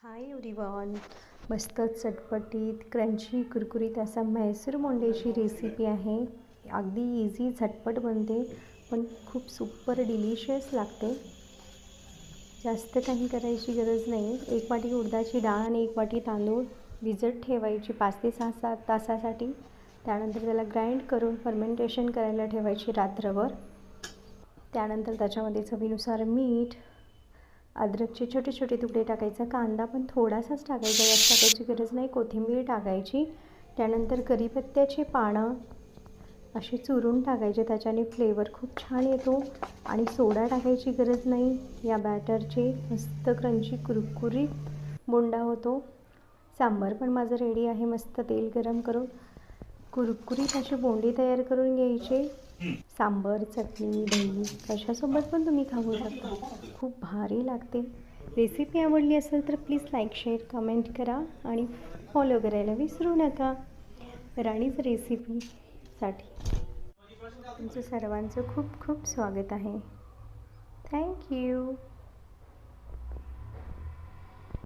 Hi everyone, मस्त चटपटीत crunchy कुरकुरीत असा म्हैसूर मोंड्याची रेसिपी आहे। अगदी इझी झटपट बनते, पण खूप सुपर डिलिशियस लागते। जास्त काही करायची गरज नाही। 1 वाटी उडदाची डाळ आणि 1 वाटी तांदूळ भिजत ठेवायची 5 ते 6 तासासाठी। त्यानंतर त्याला ग्राइंड करून फर्मेंटेशन करायला ठेवायची रात्रभर। त्यानंतर त्याच्यामध्ये चवीनुसार मीठ, अद्रकचे छोटे छोटे तुकडे टाकायचा, कांदा पण थोडासाच टाकायचा, जास्त टाकायची गरज नाही, कोथिंबीर टाकायची। त्यानंतर कढीपत्त्याची पानं अशी चुरून टाकायचे, त्याच्याने फ्लेवर खूप छान येतो। आणि सोडा टाकायची गरज नाही। या बॅटरचे मस्त क्रंची कुरकुरीत बोंडा होतो। सांबार पण माझं रेडी आहे। मस्त तेल गरम करून कुरकुरीत असे बोंडे तयार करून घ्यायचे। सांबार, चटणी, दही कशासोबत पण तुम्ही खाऊ शकता, खूप भारी लागते। रेसिपी आवडली असेल तर प्लीज लाईक, शेअर, कमेंट करा आणि फॉलो करायला विसरू नका। राणीच रेसिपीसाठी तुमचं सर्वांचं खूप खूप स्वागत आहे। थँक्यू।